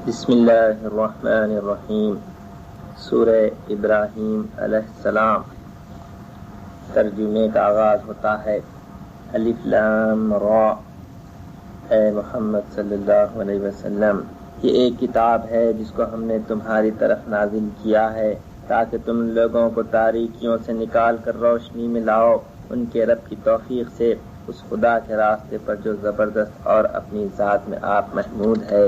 بسم اللہ الرحمن الرحیم۔ سورہ ابراہیم علیہ السلام۔ ترجمے کا آغاز ہوتا ہے الف لام را، اے محمد صلی اللہ علیہ وسلم، یہ ایک کتاب ہے جس کو ہم نے تمہاری طرف نازل کیا ہے تاکہ تم لوگوں کو تاریکیوں سے نکال کر روشنی میں لاؤ ان کے رب کی توفیق سے اس خدا کے راستے پر جو زبردست اور اپنی ذات میں آپ محمود ہے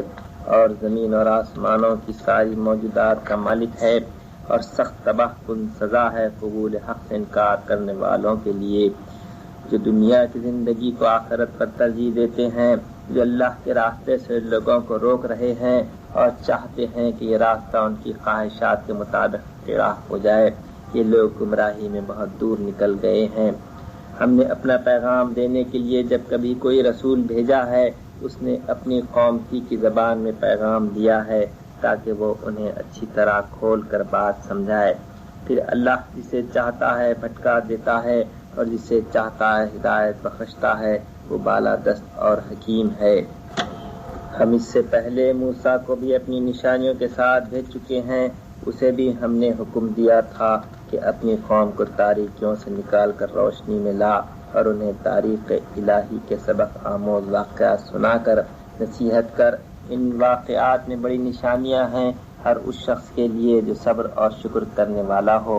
اور زمین اور آسمانوں کی ساری موجودات کا مالک ہے، اور سخت تباہ کن سزا ہے قبول حق سے انکار کرنے والوں کے لیے جو دنیا کی زندگی کو آخرت پر ترجیح دیتے ہیں، جو اللہ کے راستے سے لوگوں کو روک رہے ہیں اور چاہتے ہیں کہ یہ راستہ ان کی خواہشات کے مطابق راہ ہو جائے۔ یہ لوگ گمراہی میں بہت دور نکل گئے ہیں۔ ہم نے اپنا پیغام دینے کے لیے جب کبھی کوئی رسول بھیجا ہے، اس نے اپنی قوم کی زبان میں پیغام دیا ہے تاکہ وہ انہیں اچھی طرح کھول کر بات سمجھائے۔ پھر اللہ جسے چاہتا ہے بھٹکا دیتا ہے اور جسے چاہتا ہے ہدایت بخشتا ہے، وہ بالا دست اور حکیم ہے۔ ہم اس سے پہلے موسیٰ کو بھی اپنی نشانیوں کے ساتھ بھیج چکے ہیں۔ اسے بھی ہم نے حکم دیا تھا کہ اپنی قوم کو تاریکیوں سے نکال کر روشنی میں لا اور انہیں تاریخ الہی کے سبق آموز واقعات سنا کر نصیحت کر۔ ان واقعات میں بڑی نشانیاں ہیں ہر اس شخص کے لیے جو صبر اور شکر کرنے والا ہو۔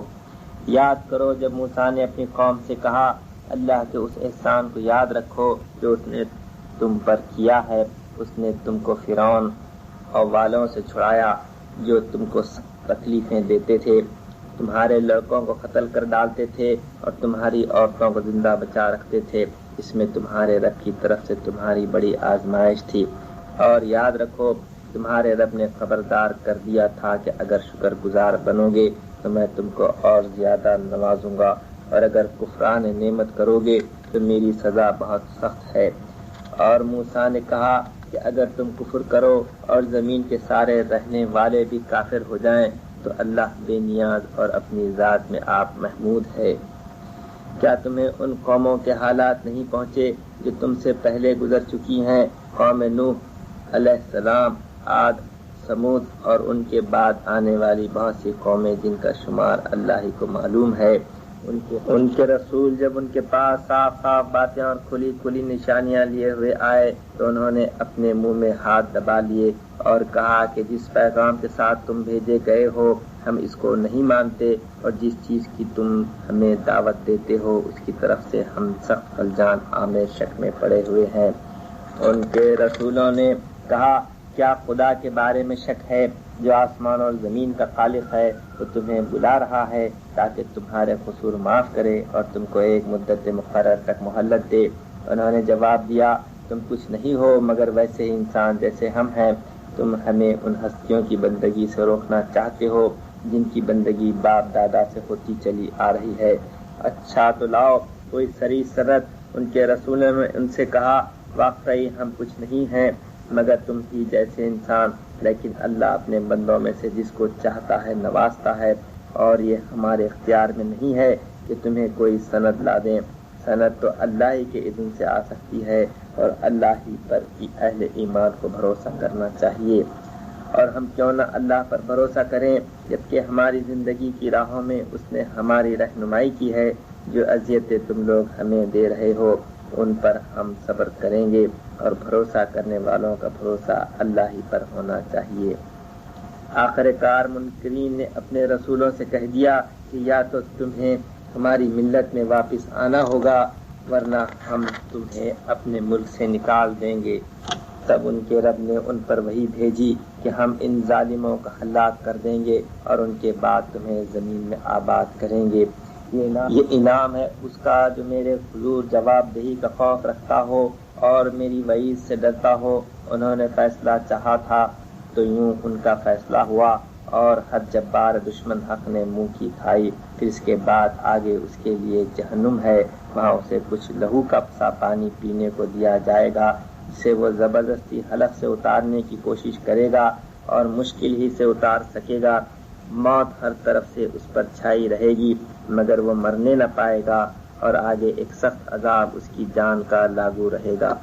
یاد کرو جب موسیٰ نے اپنی قوم سے کہا، اللہ کے اس احسان کو یاد رکھو جو اس نے تم پر کیا ہے۔ اس نے تم کو فرعون اور والوں سے چھڑایا جو تم کو تکلیفیں دیتے تھے، تمہارے لڑکوں کو قتل کر ڈالتے تھے اور تمہاری عورتوں کو زندہ بچا رکھتے تھے۔ اس میں تمہارے رب کی طرف سے تمہاری بڑی آزمائش تھی، اور یاد رکھو تمہارے رب نے خبردار کر دیا تھا کہ اگر شکر گزار بنو گے تو میں تم کو اور زیادہ نوازوں گا، اور اگر کفران نعمت کرو گے تو میری سزا بہت سخت ہے۔ اور موسیٰ نے کہا کہ اگر تم کفر کرو اور زمین کے سارے رہنے والے بھی کافر ہو جائیں تو اللہ بے نیاز اور اپنی ذات میں آپ محمود ہے۔ کیا تمہیں ان قوموں کے حالات نہیں پہنچے جو تم سے پہلے گزر چکی ہیں؟ قوم نوح علیہ السلام، عاد، سمود اور ان کے بعد آنے والی بہت سی قومیں جن کا شمار اللہ ہی کو معلوم ہے۔ ان کے رسول جب ان کے پاس صاف صاف باتیں اور کھلی کھلی نشانیاں لیے ہوئے آئے تو انہوں نے اپنے منہ میں ہاتھ دبا لیے اور کہا کہ جس پیغام کے ساتھ تم بھیجے گئے ہو ہم اس کو نہیں مانتے، اور جس چیز کی تم ہمیں دعوت دیتے ہو اس کی طرف سے ہم سخت الجان عامر شک میں پڑے ہوئے ہیں۔ ان کے رسولوں نے کہا، کیا خدا کے بارے میں شک ہے جو آسمان اور زمین کا خالق ہے؟ وہ تمہیں بلا رہا ہے تاکہ تمہارے قصور معاف کرے اور تم کو ایک مدت مقرر تک مہلت دے۔ انہوں نے جواب دیا، تم کچھ نہیں ہو مگر ویسے ہی انسان جیسے ہم ہیں۔ تم ہمیں ان ہستیوں کی بندگی سے روکنا چاہتے ہو جن کی بندگی باپ دادا سے ہوتی چلی آ رہی ہے۔ اچھا تو لاؤ کوئی سری سند۔ ان کے رسولوں نے ان سے کہا، واقعی ہم کچھ نہیں ہیں مگر تم ہی جیسے انسان، لیکن اللہ اپنے بندوں میں سے جس کو چاہتا ہے نوازتا ہے، اور یہ ہمارے اختیار میں نہیں ہے کہ تمہیں کوئی سند لا دیں۔ سند تو اللہ ہی کے اذن سے آ سکتی ہے، اور اللہ ہی پر اہل ایمان کو بھروسہ کرنا چاہیے۔ اور ہم کیوں نہ اللہ پر بھروسہ کریں جبکہ ہماری زندگی کی راہوں میں اس نے ہماری رہنمائی کی ہے۔ جو اذیتیں تم لوگ ہمیں دے رہے ہو ان پر ہم صبر کریں گے، اور بھروسہ کرنے والوں کا بھروسہ اللہ ہی پر ہونا چاہیے۔ آخر کار منکرین نے اپنے رسولوں سے کہہ دیا کہ یا تو تمہیں ہماری ملت میں واپس آنا ہوگا ورنہ ہم تمہیں اپنے ملک سے نکال دیں گے۔ تب ان کے رب نے ان پر وحی بھیجی کہ ہم ان ظالموں کا ہلاک کر دیں گے اور ان کے بعد تمہیں زمین میں آباد کریں گے۔ یہ انعام ہے اس کا جو میرے حضور جواب دہی کا خوف رکھتا ہو اور میری وعید سے ڈرتا ہو۔ انہوں نے فیصلہ چاہا تھا تو یوں ان کا فیصلہ ہوا، اور ہر جبار دشمن حق نے منہ کی کھائی۔ پھر اس کے بعد آگے اس کے لیے جہنم ہے، وہاں اسے کچھ لہو کا سا پانی پینے کو دیا جائے گا جسے وہ زبردستی حلق سے اتارنے کی کوشش کرے گا اور مشکل ہی سے اتار سکے گا۔ موت ہر طرف سے اس پر چھائی رہے گی مگر وہ مرنے نہ پائے گا، اور آگے ایک سخت عذاب اس کی جان کا لاگو رہے گا۔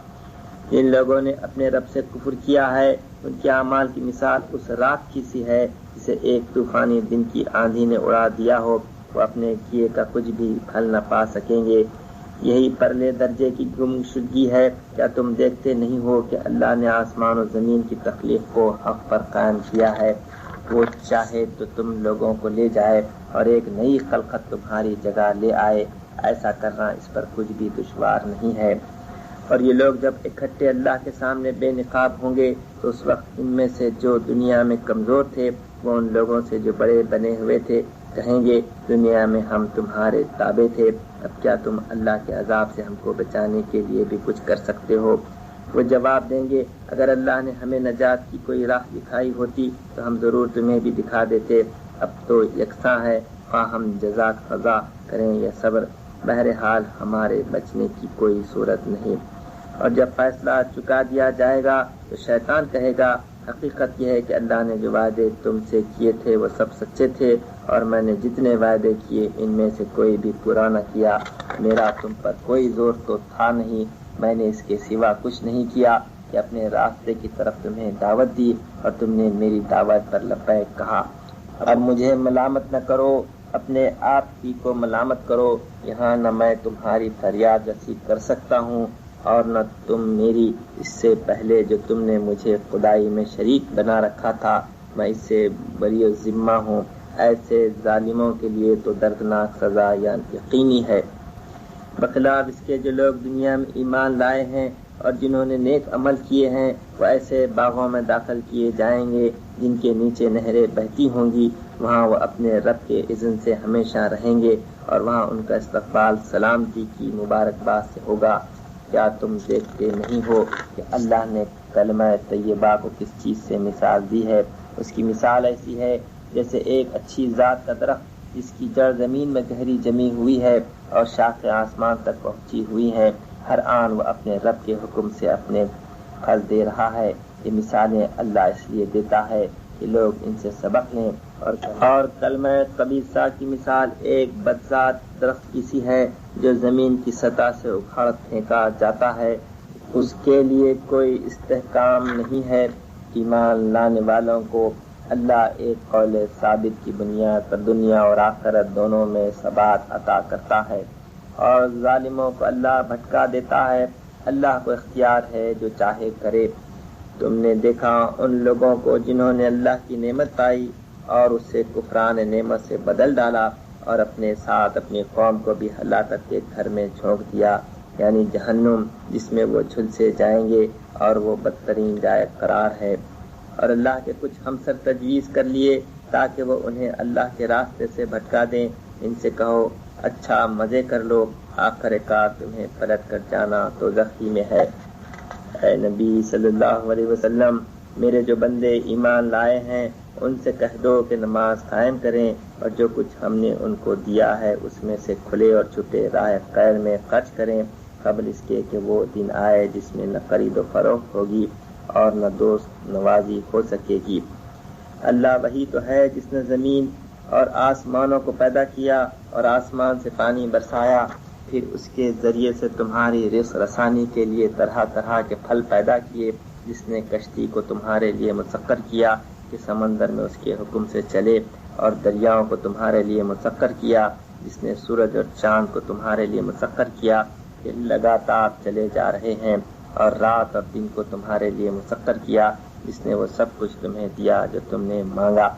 جن لوگوں نے اپنے رب سے کفر کیا ہے ان کے اعمال کی مثال اس رات کی سی ہے جسے ایک طوفانی دن کی آندھی نے اڑا دیا ہو، وہ اپنے کیے کا کچھ بھی پھل نہ پا سکیں گے۔ یہی پرلے درجے کی گمشدگی ہے۔ کیا تم دیکھتے نہیں ہو کہ اللہ نے آسمان و زمین کی تخلیق کو حق پر قائم کیا ہے؟ وہ چاہے تو تم لوگوں کو لے جائے اور ایک نئی خلقت تمہاری جگہ لے آئے، ایسا کرنا اس پر کچھ بھی دشوار نہیں ہے۔ اور یہ لوگ جب اکٹھے اللہ کے سامنے بے نقاب ہوں گے تو اس وقت ان میں سے جو دنیا میں کمزور تھے وہ ان لوگوں سے جو بڑے بنے ہوئے تھے کہیں گے دنیا میں ہم تمہارے تابع تھے، اب کیا تم اللہ کے عذاب سے ہم کو بچانے کے لیے بھی کچھ کر سکتے ہو؟ وہ جواب دیں گے اگر اللہ نے ہمیں نجات کی کوئی راہ دکھائی ہوتی تو ہم ضرور تمہیں بھی دکھا دیتے، اب تو یکساں ہے خواہ ہم جزا قضا کریں یا صبر، بہرحال ہمارے بچنے کی کوئی صورت نہیں۔ اور جب فیصلہ چکا دیا جائے گا تو شیطان کہے گا حقیقت یہ ہے کہ اللہ نے جو وعدے تم سے کیے تھے وہ سب سچے تھے اور میں نے جتنے وعدے کیے ان میں سے کوئی بھی پورا نہ کیا، میرا تم پر کوئی زور تو تھا نہیں، میں نے اس کے سوا کچھ نہیں کیا کہ اپنے راستے کی طرف تمہیں دعوت دی اور تم نے میری دعوت پر لبیک کہا۔ اب مجھے ملامت نہ کرو، اپنے آپ ہی کو ملامت کرو، یہاں نہ میں تمہاری فریاد رسی کر سکتا ہوں اور نہ تم میری، اس سے پہلے جو تم نے مجھے خدائی میں شریک بنا رکھا تھا میں اس سے بری ذمہ ہوں۔ ایسے ظالموں کے لیے تو دردناک سزا یقینی ہے۔ بخلاف اس کے جو لوگ دنیا میں ایمان لائے ہیں اور جنہوں نے نیک عمل کیے ہیں وہ ایسے باغوں میں داخل کیے جائیں گے جن کے نیچے نہریں بہتی ہوں گی، وہاں وہ اپنے رب کے اذن سے ہمیشہ رہیں گے اور وہاں ان کا استقبال سلامتی کی مبارکباد سے ہوگا۔ کیا تم دیکھتے نہیں ہو کہ اللہ نے کلمہ طیبہ کو کس چیز سے مثال دی ہے؟ اس کی مثال ایسی ہے جیسے ایک اچھی ذات کا درخت جس کی جڑ زمین میں گہری جمی ہوئی ہے اور شاخیں آسمان تک پہنچی ہوئی ہیں، ہر آن وہ اپنے رب کے حکم سے اپنے پھل دے رہا ہے۔ یہ مثالیں اللہ اس لیے دیتا ہے کہ لوگ ان سے سبق لیں۔ اور کلمہ خبیثہ کی مثال ایک بدذات درخت کی سی ہے جو زمین کی سطح سے اکھاڑ پھینکا جاتا ہے، اس کے لیے کوئی استحکام نہیں ہے۔ ایمان لانے والوں کو اللہ ایک قول ثابت کی بنیاد پر دنیا اور آخرت دونوں میں ثبات عطا کرتا ہے، اور ظالموں کو اللہ بھٹکا دیتا ہے۔ اللہ کو اختیار ہے جو چاہے کرے۔ تم نے دیکھا ان لوگوں کو جنہوں نے اللہ کی نعمت پائی اور اس سے کفران نعمت سے بدل ڈالا اور اپنے ساتھ اپنی قوم کو بھی ہلاکت کے گھر میں جھونک دیا، یعنی جہنم، جس میں وہ جھلسے جائیں گے اور وہ بدترین جائے قرار ہے۔ اور اللہ کے کچھ ہمسر تجویز کر لیے تاکہ وہ انہیں اللہ کے راستے سے بھٹکا دیں۔ ان سے کہو اچھا مزے کر لو، آخر کار تمہیں پلٹ کر جانا تو دوزخی میں ہے۔ اے نبی صلی اللہ علیہ وسلم، میرے جو بندے ایمان لائے ہیں ان سے کہہ دو کہ نماز قائم کریں اور جو کچھ ہم نے ان کو دیا ہے اس میں سے کھلے اور چھپے راہ خیر میں خرچ کریں، قبل اس کے کہ وہ دن آئے جس میں نہ خرید و فروخت ہوگی اور نہ دوست نوازی ہو سکے گی۔ اللہ وہی تو ہے جس نے زمین اور آسمانوں کو پیدا کیا اور آسمان سے پانی برسایا، پھر اس کے ذریعے سے تمہاری رزق رسانی کے لیے طرح طرح کے پھل پیدا کیے، جس نے کشتی کو تمہارے لیے مسخر کیا کہ سمندر میں اس کے حکم سے چلے، اور دریاؤں کو تمہارے لیے مسخر کیا، جس نے سورج اور چاند کو تمہارے لیے مسخر کیا کہ لگاتار چلے جا رہے ہیں، اور رات اور دن کو تمہارے لیے مسخر کیا، جس نے وہ سب کچھ تمہیں دیا جو تم نے مانگا۔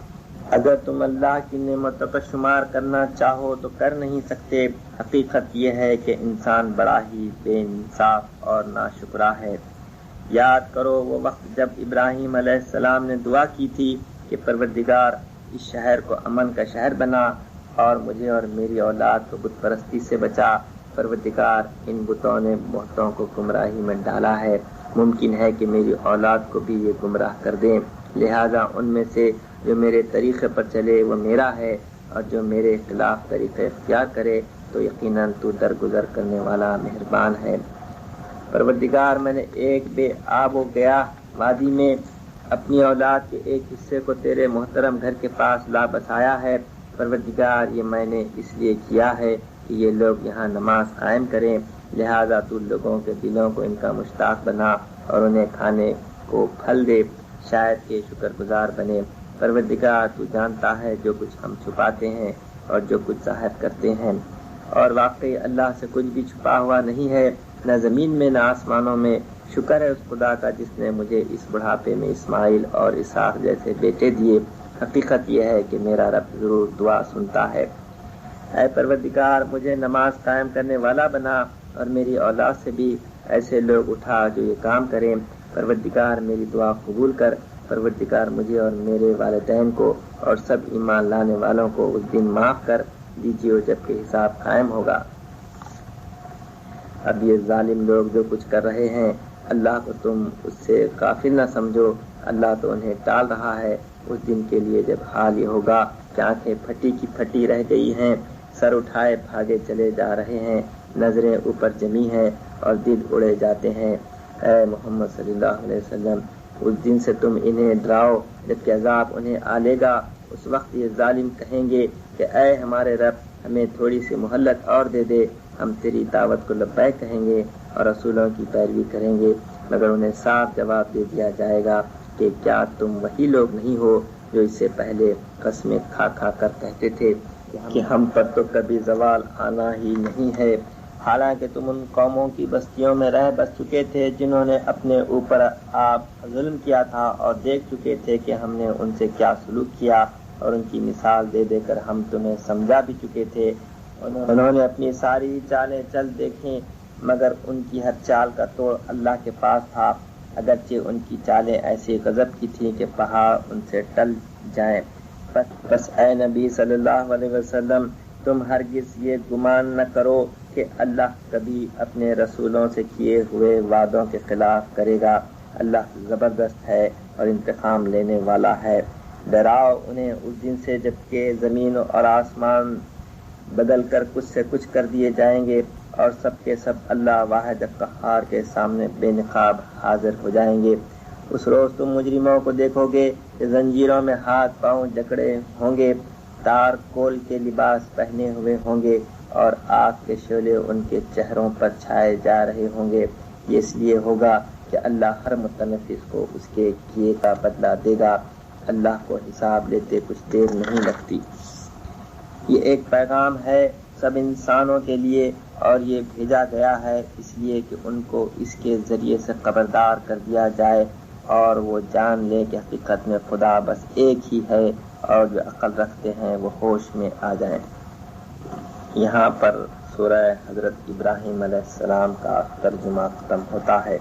اگر تم اللہ کی نعمتوں کا شمار کرنا چاہو تو کر نہیں سکتے۔ حقیقت یہ ہے کہ انسان بڑا ہی بے انصاف اور ناشکرا ہے۔ یاد کرو وہ وقت جب ابراہیم علیہ السلام نے دعا کی تھی کہ پروردگار اس شہر کو امن کا شہر بنا اور مجھے اور میری اولاد کو بت پرستی سے بچا۔ پروردگار ان بتوں نے بہتوں کو گمراہی میں ڈالا ہے، ممکن ہے کہ میری اولاد کو بھی یہ گمراہ کر دیں، لہذا ان میں سے جو میرے طریقے پر چلے وہ میرا ہے، اور جو میرے خلاف طریقے اختیار کرے تو یقیناً تو درگزر کرنے والا مہربان ہے۔ پروردگار میں نے ایک بے آب و گیا وادی میں اپنی اولاد کے ایک حصے کو تیرے محترم گھر کے پاس لا بسایا ہے۔ پروردگار یہ میں نے اس لیے کیا ہے کہ یہ لوگ یہاں نماز قائم کریں، لہذا تو لوگوں کے دلوں کو ان کا مشتاق بنا اور انہیں کھانے کو پھل دے، شاید کہ شکر گزار بنے۔ پروردگار تو جانتا ہے جو کچھ ہم چھپاتے ہیں اور جو کچھ ظاہر کرتے ہیں، اور واقعی اللہ سے کچھ بھی چھپا ہوا نہیں ہے، نہ زمین میں نہ آسمانوں میں۔ شکر ہے اس خدا کا جس نے مجھے اس بڑھاپے میں اسماعیل اور اسحاق جیسے بیٹے دیے۔ حقیقت یہ ہے کہ میرا رب ضرور دعا سنتا ہے۔ اے پروردگار مجھے نماز قائم کرنے والا بنا، اور میری اولاد سے بھی ایسے لوگ اٹھا جو یہ کام کریں۔ پروردگار میری دعا قبول کر۔ پروردگار مجھے اور میرے والدین کو اور سب ایمان لانے والوں کو اس دن معاف کر دیجیے جب کہ حساب قائم ہوگا۔ اب یہ ظالم لوگ جو کچھ کر رہے ہیں، اللہ کو تم اس سے غافل نہ سمجھو، اللہ تو انہیں ٹال رہا ہے اس دن کے لیے جب حال یہ ہوگا کہ آنکھیں پھٹی کی پھٹی رہ گئی ہیں، سر اٹھائے بھاگے چلے جا رہے ہیں، نظریں اوپر جمی ہیں اور دل اڑے جاتے ہیں۔ اے محمد صلی اللہ علیہ وسلم، اس دن سے تم انہیں ڈراؤ جبکہ عذاب انہیں آ لے گا۔ اس وقت یہ ظالم کہیں گے کہ اے ہمارے رب، ہمیں تھوڑی سی مہلت اور دے دے، ہم تیری دعوت کو لبیک کہیں گے اور رسولوں کی پیروی کریں گے، مگر انہیں صاف جواب دے دیا جائے گا کہ کیا تم وہی لوگ نہیں ہو جو اس سے پہلے قسمیں کھا کھا کر کہتے تھے کہ ہم پر تو کبھی زوال آنا ہی نہیں ہے، حالانکہ تم ان قوموں کی بستیوں میں رہ بس چکے تھے جنہوں نے اپنے اوپر آپ ظلم کیا تھا، اور دیکھ چکے تھے کہ ہم نے ان سے کیا سلوک کیا، اور ان کی مثال دے دے کر ہم تمہیں سمجھا بھی چکے تھے۔ انہوں نے اپنی ساری چالیں چل دیکھیں، مگر ان کی ہر چال کا توڑ اللہ کے پاس تھا، اگرچہ ان کی چالیں ایسی غضب کی تھیں کہ پہاڑ ان سے ٹل جائیں۔ بس اے نبی صلی اللہ علیہ وسلم، تم ہرگز یہ گمان نہ کرو کہ اللہ کبھی اپنے رسولوں سے کیے ہوئے وعدوں کے خلاف کرے گا۔ اللہ زبردست ہے اور انتقام لینے والا ہے۔ ڈراؤ انہیں اس دن سے جبکہ زمین اور آسمان بدل کر کچھ سے کچھ کر دیے جائیں گے، اور سب کے سب اللہ واحد قہار کے سامنے بے نقاب حاضر ہو جائیں گے۔ اس روز تم مجرموں کو دیکھو گے کہ زنجیروں میں ہاتھ پاؤں جکڑے ہوں گے، تار کول کے لباس پہنے ہوئے ہوں گے، اور آگ کے شعلے ان کے چہروں پر چھائے جا رہے ہوں گے۔ یہ اس لیے ہوگا کہ اللہ ہر متنفس کو اس کے کیے کا بدلہ دے گا۔ اللہ کو حساب لیتے کچھ دیر نہیں لگتی۔ یہ ایک پیغام ہے سب انسانوں کے لیے، اور یہ بھیجا گیا ہے اس لیے کہ ان کو اس کے ذریعے سے خبردار کر دیا جائے، اور وہ جان لے کہ حقیقت میں خدا بس ایک ہی ہے، اور جو عقل رکھتے ہیں وہ ہوش میں آ جائیں۔ یہاں پر سورہ حضرت ابراہیم علیہ السلام کا ترجمہ ختم ہوتا ہے۔